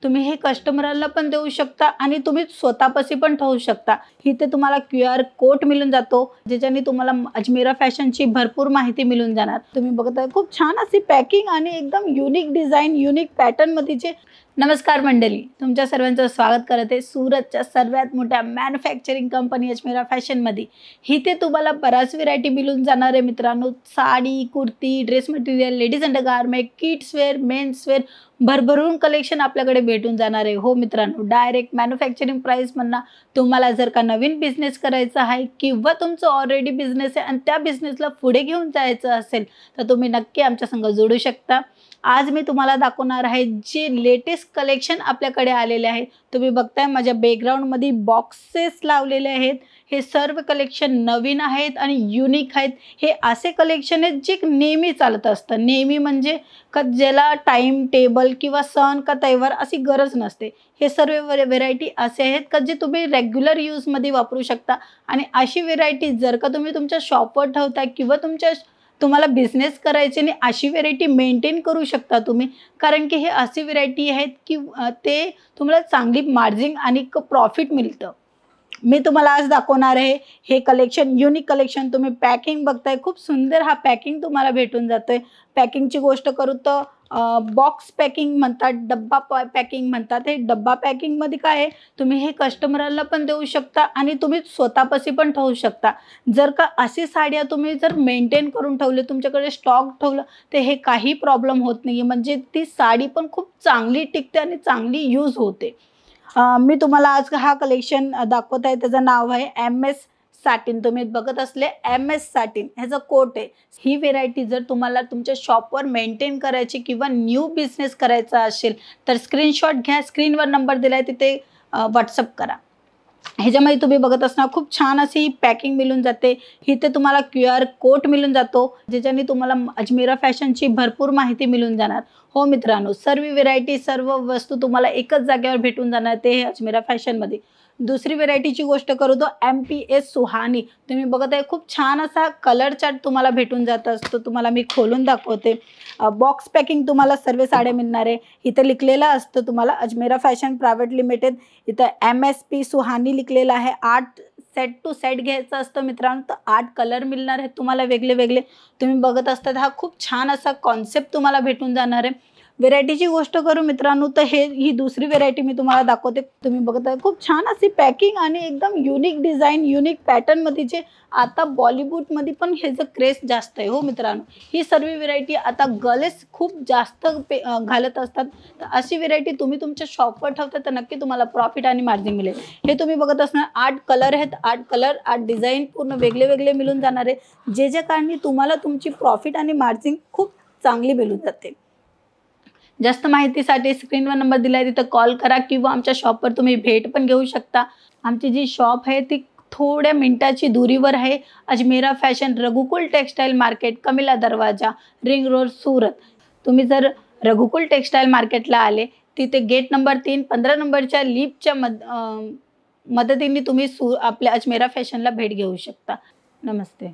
तुम्ही हे कस्टमरला पण देऊ शकता आणि तुम्ही स्वतःपाशी पण ठेवू शकता। इथे तुम्हाला QR कोड मिळून जातो, ज्याच्याने तुम्हाला अजमेरा फॅशनची भरपूर माहिती मिळून जाणार। तुम्ही बघताय खूप छान अशी पॅकिंग आणि एकदम युनिक डिझाइन, युनिक पॅटर्न मध्येचे। नमस्कार मंडळी, तुमच्या सर्वांचं स्वागत करते सूरतच्या सर्वात मोठ्या मॅन्युफॅक्चरिंग कंपनी अजमेरा फॅशन मध्ये। इथे तुम्हाला बराच व्हरायटी मिळून जाणार आहे मित्रांनो। Sari, kurti, dress material, ladies undergarment, kids wear, men's wear भरभरून कलेक्शन आपल्याकडे भेटून जाणार आहे। हो मित्रांनो, डायरेक्ट मॅन्युफॅक्चरिंग प्राइस म्हणा। तुम्हाला जर का नवीन बिझनेस करायचा आहे किंवा तुमचं ऑलरेडी बिझनेस आहे आणि त्या बिझनेसला पुढे घेऊन जायचं असेल तर तुम्ही नक्की आमच्या संग जोडू शकता। आज मी तुम्हाला दाखवणार आहे जे लेटेस्ट कलेक्शन आपल्याकडे आलेले आहे। तुम्ही बघताय माझ्या बॅकग्राऊंड मध्ये बॉक्सेस लावलेले आहेत। हे सर्व कलेक्शन नवीन आहेत आणि युनिक आहेत। हे असे कलेक्शन आहेत जे नेहमी चालत असतं। नेहमी म्हणजे ज्याला टाइम टेबल किंवा सण का तहेवार अशी गरज नसते। हे सर्व व्हरायटी असे आहेत का जे तुम्ही रेग्युलर यूज मध्ये वापरू शकता। आणि अशी व्हरायटी जर का तुम्ही तुमच्या शॉपवर ठेवता किंवा तुम्हाला बिझनेस करायचे आणि अशी व्हरायटी मेंटेन करू शकता तुम्ही, कारण की हे अशी व्हरायटी आहेत की ते तुम्हाला चांगली मार्जिन आणि प्रॉफिट मिळतं। मी तुम्हाला आज दाखवणार आहे हे कलेक्शन, युनिक कलेक्शन। तुम्ही पॅकिंग बघताय, खूप सुंदर हा पॅकिंग तुम्हाला भेटून जातोय। पॅकिंगची गोष्ट करू तर बॉक्स पॅकिंग म्हणतात, डब्बा पॅकिंग म्हणतात। हे डब्बा पॅकिंग मध्ये काय आहे, तुम्ही हे कस्टमरला पण देऊ शकता आणि तुम्ही स्वतःपाशी पण ठेवू शकता। जर का अशी साड्या तुम्ही जर मेंटेन करून ठेवले, तुमच्याकडे स्टॉक ठेवलं तर हे काही प्रॉब्लेम होत नाही, म्हणजे ती साडी पण खूप चांगली टिकते आणि चांगली यूज होते। मी तुम्हाला आज हा कलेक्शन दाखवत आहे, त्याचं नाव आहे MS सॅटिन। तुम्ही बघत असले MS सॅटिन, ह्याचा कोट आहे। ही व्हरायटी जर तुम्हाला तुमच्या शॉपवर मेंटेन करायची किंवा न्यू बिझनेस करायचा असेल तर स्क्रीनशॉट घ्या, स्क्रीनवर नंबर दिलाय तिथे व्हॉट्सअप करा। ह्याच्यामध्ये तुम्ही बघत असणार खूप छान अशी पॅकिंग मिळून जाते। इथे तुम्हाला QR कोड मिळून जातो, ज्याच्याने तुम्हाला अजमेरा फॅशनची भरपूर माहिती मिळून जाणार। हो मित्रांनो, सर्व व्हरायटी, सर्व वस्तू तुम्हाला एकच जागेवर भेटून जाणार, ते अजमेरा फॅशन मध्ये। दुसरी व्हरायटीची गोष्ट करू तो MPS सुहानी। तुम्ही बघत आहे खूप छान असा कलर चार्ट तुम्हाला भेटून जात असतो। तुम्हाला मी खोलून दाखवते। बॉक्स पॅकिंग तुम्हाला सर्व साड्या मिळणार आहे। इथे लिखलेलं असतं तुम्हाला अजमेरा फॅशन प्रायव्हेट लिमिटेड। इथं MSP सुहानी लिखलेलं आहे। 8 सेट टू सेट घ्यायचं असतं मित्रांनो, तर 8 कलर मिळणार आहेत तुम्हाला वेगळे वेगळे। तुम्ही बघत असतात हा खूप छान असा कॉन्सेप्ट तुम्हाला भेटून जाणार आहे। व्हरायटीची गोष्ट करू मित्रांनो तर ही दुसरी व्हरायटी मी तुम्हाला दाखवते। तुम्ही बघत आहे खूप छान अशी पॅकिंग आणि एकदम युनिक डिझाइन, युनिक पॅटर्न मध्येचे। आता बॉलिवूड मध्ये पण ह्याचं क्रेज जास्त आहे। हो मित्रांनो, ही सर्व व्हरायटी आता गर्ल्स खूप जास्त घालत असतात। तर अशी व्हरायटी तुम्ही तुमच्या शॉपवर ठेवता तर नक्की तुम्हाला प्रॉफिट आणि मार्जिन मिळेल। हे तुम्ही बघत असणार 8 कलर आहेत, 8 कलर, 8 डिझाइन पूर्ण वेगळे वेगळे मिळून जाणार आहे, जे कारणी तुम्हाला तुमची प्रॉफिट आणि मार्जिन खूप चांगली मिळून जाते। जास्त माहितीसाठी स्क्रीनवर नंबर दिलाय, तिथे कॉल करा किंवा आमच्या शॉपवर तुम्ही भेट पण घेऊ शकता। आमची जी शॉप आहे ती थोड्या मिनिटाची दूरीवर आहे। अजमेरा फॅशन, रघुकुल टेक्सटाईल मार्केट, कमिला दरवाजा, रिंग रोड, सूरत। तुम्ही जर रघुकुल टेक्सटाईल मार्केटला आले, तिथे गेट नंबर 3 15 नंबरच्या लिफ्टच्या मदतीने तुम्ही आपल्या अजमेरा फॅशनला भेट घेऊ शकता। नमस्ते।